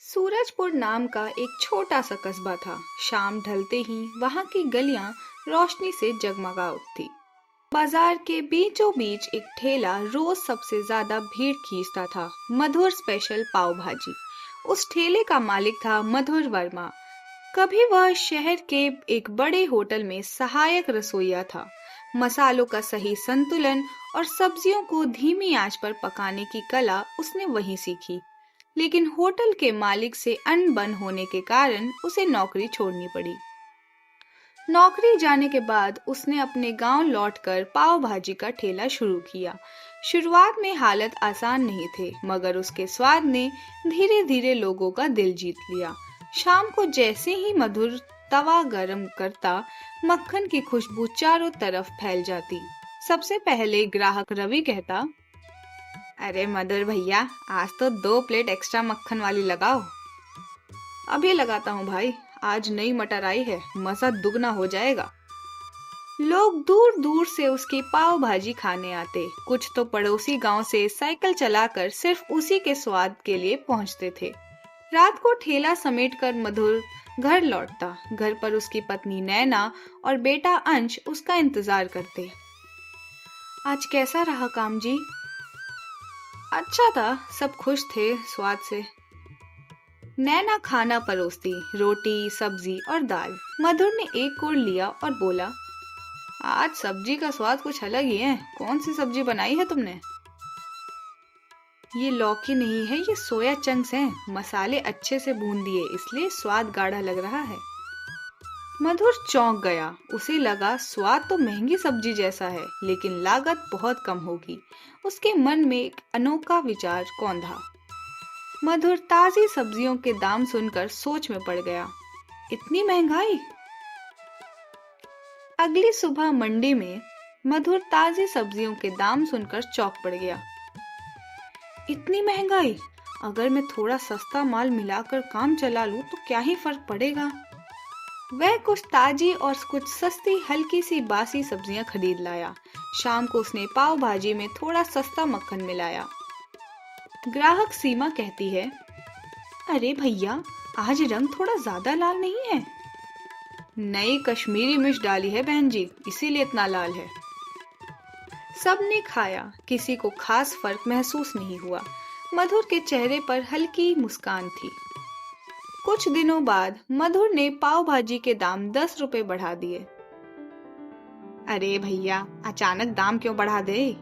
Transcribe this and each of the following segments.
सूरजपुर नाम का एक छोटा सा कस्बा था। शाम ढलते ही वहां की गलियां रोशनी से जगमगा उठती। बाजार के बीचों बीच एक ठेला रोज सबसे ज्यादा भीड़ खींचता था, मधुर स्पेशल पाव भाजी। उस ठेले का मालिक था मधुर वर्मा। कभी वह शहर के एक बड़े होटल में सहायक रसोइया था। मसालों का सही संतुलन और सब्जियों को धीमी आंच पर पकाने की कला उसने वहीं सीखी। लेकिन होटल के मालिक से अनबन होने के कारण उसे नौकरी छोड़नी पड़ी। नौकरी जाने के बाद उसने अपने गांव लौटकर पाव भाजी का ठेला शुरू किया। शुरुआत में हालत आसान नहीं थे, मगर उसके स्वाद ने धीरे धीरे लोगों का दिल जीत लिया। शाम को जैसे ही मधुर तवा गरम करता, मक्खन की खुशबू चारों तरफ फैल जाती। सबसे पहले ग्राहक रवि कहता, अरे मधुर भैया, आज तो 2 प्लेट एक्स्ट्रा मक्खन वाली लगाओ। अभी लगाता हूँ भाई, आज नई मटर आई है, मजा दुगना हो जाएगा। लोग दूर दूर से उसकी पाव भाजी खाने आते। कुछ तो पड़ोसी गांव से साइकिल चलाकर सिर्फ उसी के स्वाद के लिए पहुंचते थे। रात को ठेला समेटकर मधुर घर लौटता। घर पर उसकी पत्नी नैना और बेटा अंश उसका इंतजार करते। आज कैसा रहा काम जी? अच्छा था, सब खुश थे स्वाद से। नैना खाना परोसती, रोटी, सब्जी और दाल। मधुर ने एक कोर लिया और बोला, आज सब्जी का स्वाद कुछ अलग ही है। कौन सी सब्जी बनाई है तुमने? ये लौकी नहीं है, ये सोया चंक्स हैं। मसाले अच्छे से भून दिए, इसलिए स्वाद गाढ़ा लग रहा है। मधुर चौंक गया। उसे लगा स्वाद तो महंगी सब्जी जैसा है, लेकिन लागत बहुत कम होगी। उसके मन में एक अनोखा विचार कौंधा। मधुर ताजी सब्जियों के दाम सुनकर सोच में पड़ गया। इतनी महंगाई? अगली सुबह मंडी में मधुर ताजी सब्जियों के दाम सुनकर चौंक पड़ गया। इतनी महंगाई? अगर मैं थोड़ा सस्ता माल मिलाकर काम चला लूं तो क्या ही फर्क पड़ेगा। वह कुछ ताजी और कुछ सस्ती हल्की सी बासी सब्जियां खरीद लाया। शाम को उसने पाव भाजी में थोड़ा सस्ता मक्खन मिलाया। ग्राहक सीमा कहती है, अरे भैया, आज रंग थोड़ा ज्यादा लाल नहीं है? नई कश्मीरी मिर्च डाली है बहन जी, इसीलिए इतना लाल है। सबने खाया, किसी को खास फर्क महसूस नहीं हुआ। मधुर के चेहरे पर हल्की मुस्कान थी। कुछ दिनों बाद मधुर ने पाव भाजी के दाम 10 रुपए बढ़ा दिए। अरे भैया, अचानक दाम क्यों बढ़ा दे?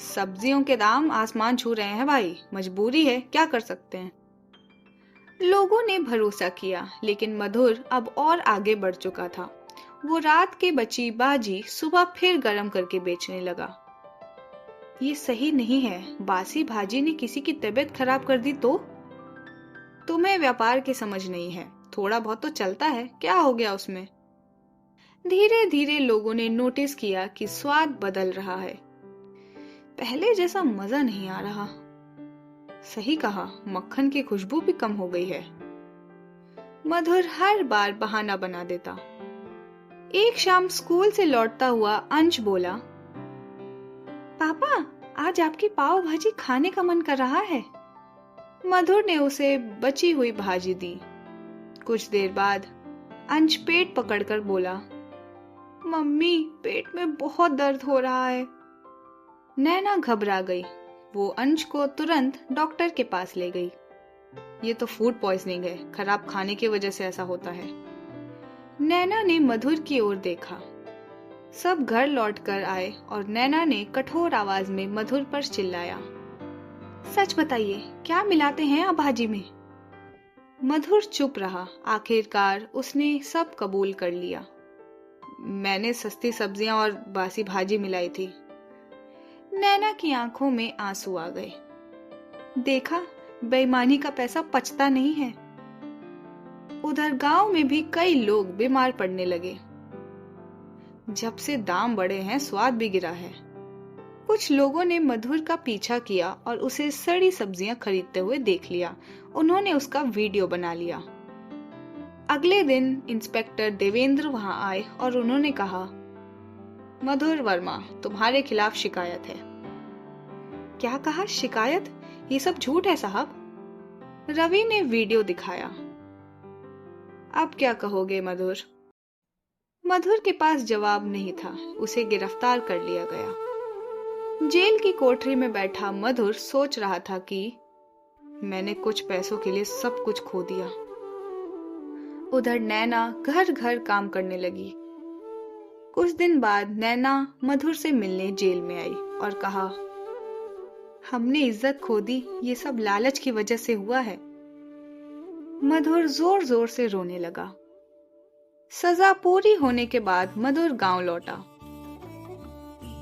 सब्जियों के दाम आसमान छू रहे हैं भाई, मजबूरी है, क्या कर सकते हैं। लोगों ने भरोसा किया, लेकिन मधुर अब और आगे बढ़ चुका था। वो रात के बची भाजी सुबह फिर गरम करके बेचने लगा। ये सही नहीं है, बासी भाजी ने किसी की तबीयत खराब कर दी तो? तुम्हें व्यापार की समझ नहीं है, थोड़ा बहुत तो चलता है, क्या हो गया उसमें? धीरे धीरे लोगों ने नोटिस किया कि स्वाद बदल रहा है। पहले जैसा मजा नहीं आ रहा। सही कहा, मक्खन की खुशबू भी कम हो गई है। मधुर हर बार बहाना बना देता। एक शाम स्कूल से लौटता हुआ अंश बोला, पापा, आज आपकी पाव भाजी खाने का मन कर रहा है। मधुर ने उसे बची हुई भाजी दी। कुछ देर बाद अंश पेट पकड़कर बोला, मम्मी, पेट में बहुत दर्द हो रहा है। नैना घबरा गई। वो अंश को तुरंत डॉक्टर के पास ले गई। ये तो फूड पॉइजनिंग है, खराब खाने की वजह से ऐसा होता है। नैना ने मधुर की ओर देखा। सब घर लौटकर आए और नैना ने कठोर आवाज में मधुर पर चिल्लाया, सच बताइए, क्या मिलाते हैं आप भाजी में? मधुर चुप रहा। आखिरकार उसने सब कबूल कर लिया। मैंने सस्ती सब्जियां और बासी भाजी मिलाई थी। नैना की आंखों में आंसू आ गए। देखा, बेईमानी का पैसा पचता नहीं है। उधर गांव में भी कई लोग बीमार पड़ने लगे। जब से दाम बढ़े हैं, स्वाद भी गिरा है। कुछ लोगों ने मधुर का पीछा किया और उसे सड़ी सब्जियां खरीदते हुए देख लिया। उन्होंने उसका वीडियो बना लिया। अगले दिन इंस्पेक्टर देवेंद्र वहां आए और उन्होंने कहा, मधुर वर्मा, तुम्हारे खिलाफ शिकायत है। क्या कहा? शिकायत? ये सब झूठ है साहब। रवि ने वीडियो दिखाया। अब क्या कहोगे मधुर? मधुर के पास जवाब नहीं था। उसे गिरफ्तार कर लिया गया। जेल की कोठरी में बैठा मधुर सोच रहा था कि मैंने कुछ पैसों के लिए सब कुछ खो दिया। उधर नैना घर घर काम करने लगी। कुछ दिन बाद नैना मधुर से मिलने जेल में आई और कहा, हमने इज्जत खो दी, ये सब लालच की वजह से हुआ है। मधुर जोर जोर से रोने लगा। सजा पूरी होने के बाद मधुर गांव लौटा।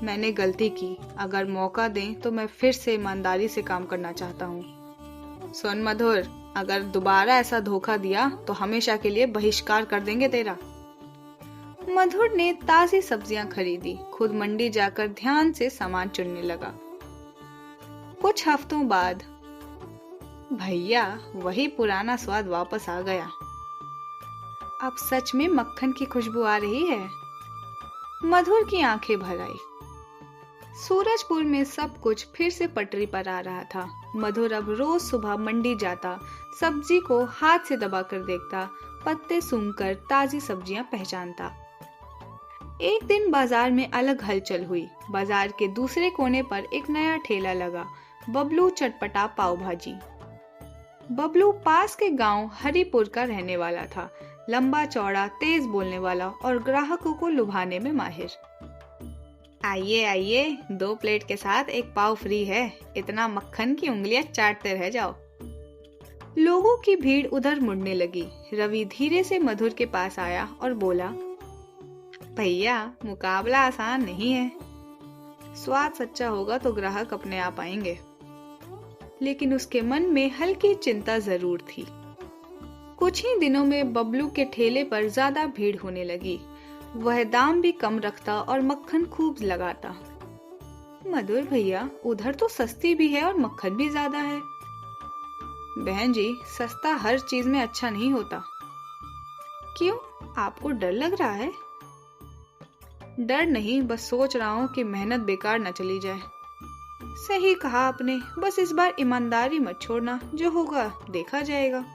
मैंने गलती की, अगर मौका दें तो मैं फिर से ईमानदारी से काम करना चाहता हूँ। सुन मधुर, अगर दोबारा ऐसा धोखा दिया तो हमेशा के लिए बहिष्कार कर देंगे तेरा। मधुर ने ताजी सब्जियां खरीदी, खुद मंडी जाकर ध्यान से सामान चुनने लगा। कुछ हफ्तों बाद भैया वही पुराना स्वाद वापस आ गया। अब सच में मक्खन की खुशबू आ रही है। मधुर की आंखें भर आई। सूरजपुर में सब कुछ फिर से पटरी पर आ रहा था। मधुर अब रोज सुबह मंडी जाता, सब्जी को हाथ से दबाकर देखता, पत्ते सूंघकर ताजी सब्जियां पहचानता। एक दिन बाजार में अलग हलचल हुई। बाजार के दूसरे कोने पर एक नया ठेला लगा, बबलू चटपटा पाव भाजी। बबलू पास के गांव हरिपुर का रहने वाला था। लंबा चौड़ा, तेज बोलने वाला और ग्राहकों को लुभाने में माहिर। आइए आइए, 2 प्लेट के साथ एक पाव फ्री है। इतना मक्खन की उंगलियां चाटते रह जाओ। लोगों की भीड़ उधर मुड़ने लगी। रवि धीरे से मधुर के पास आया और बोला, भैया मुकाबला आसान नहीं है। स्वाद सच्चा होगा तो ग्राहक अपने आप आएंगे। लेकिन उसके मन में हल्की चिंता जरूर थी। कुछ ही दिनों में बबलू के ठेले पर ज्यादा भीड़ होने लगी। वह दाम भी कम रखता और मक्खन खूब लगाता। मधुर भैया, उधर तो सस्ती भी है और मक्खन भी ज्यादा है। बहन जी, सस्ता हर चीज में अच्छा नहीं होता। क्यों, आपको डर लग रहा है? डर नहीं, बस सोच रहा हूँ कि मेहनत बेकार न चली जाए। सही कहा आपने, बस इस बार ईमानदारी मत छोड़ना, जो होगा देखा जाएगा।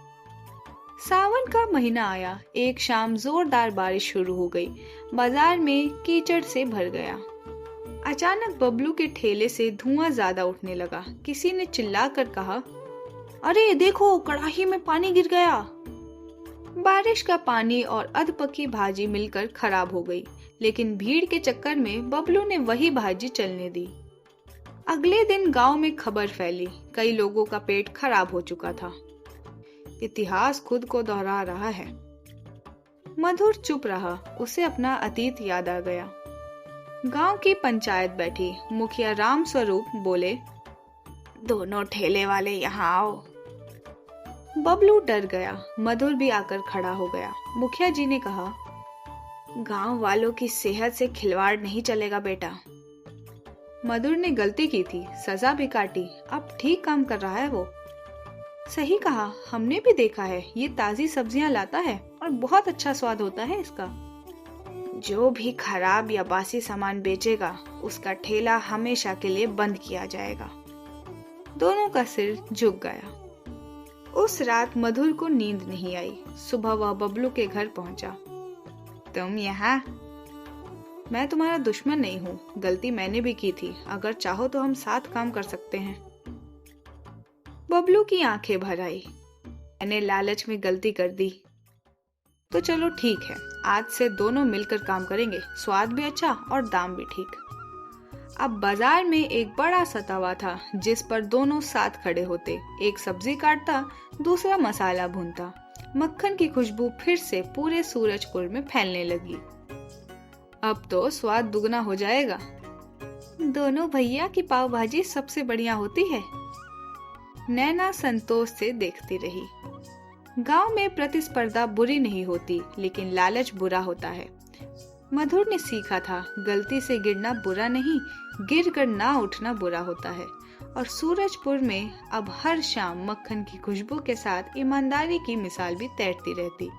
सावन का महीना आया। एक शाम जोरदार बारिश शुरू हो गई। बाजार में कीचड़ से भर गया। अचानक बबलू के ठेले से धुआं ज्यादा उठने लगा। किसी ने चिल्लाकर कहा, अरे देखो, कड़ाही में पानी गिर गया। बारिश का पानी और अधपकी भाजी मिलकर खराब हो गई, लेकिन भीड़ के चक्कर में बबलू ने वही भाजी चलने दी। अगले दिन गांव में खबर फैली, कई लोगों का पेट खराब हो चुका था। इतिहास खुद को दोहरा रहा है। मधुर चुप रहा। उसे अपना अतीत याद आ गया। गांव की पंचायत बैठी। मुखिया राम स्वरूप बोले, दोनों ठेले वाले यहाँ आओ। बबलू डर गया। मधुर भी आकर खड़ा हो गया। मुखिया जी ने कहा, गांव वालों की सेहत से खिलवाड़ नहीं चलेगा बेटा। मधुर ने गलती की थी, सजा भी काटी, अब ठीक काम कर रहा है वो। सही कहा, हमने भी देखा है, ये ताजी सब्जियां लाता है और बहुत अच्छा स्वाद होता है इसका। जो भी खराब या बासी सामान बेचेगा, उसका ठेला हमेशा के लिए बंद किया जाएगा। दोनों का सिर झुक गया। उस रात मधुर को नींद नहीं आई। सुबह वह बबलू के घर पहुंचा। तुम यहाँ? मैं तुम्हारा दुश्मन नहीं हूँ, गलती मैंने भी की थी। अगर चाहो तो हम साथ काम कर सकते हैं। बबलू की आंखें भर आई। मैंने लालच में गलती कर दी। तो चलो ठीक है, आज से दोनों मिलकर काम करेंगे। स्वाद भी अच्छा और दाम भी ठीक। अब बाजार में एक बड़ा सा तवा था, जिस पर दोनों साथ खड़े होते। एक सब्जी काटता, दूसरा मसाला भूनता। मक्खन की खुशबू फिर से पूरे सूरजपुर में फैलने लगी। अब तो स्वाद दुगना हो जाएगा। दोनों भैया की पाव भाजी सबसे बढ़िया होती है। नैना संतोष से देखती रही। गांव में प्रतिस्पर्धा बुरी नहीं होती, लेकिन लालच बुरा होता है। मधुर ने सीखा था, गलती से गिरना बुरा नहीं, गिर कर ना उठना बुरा होता है। और सूरजपुर में अब हर शाम मक्खन की खुशबू के साथ ईमानदारी की मिसाल भी तैरती रहती।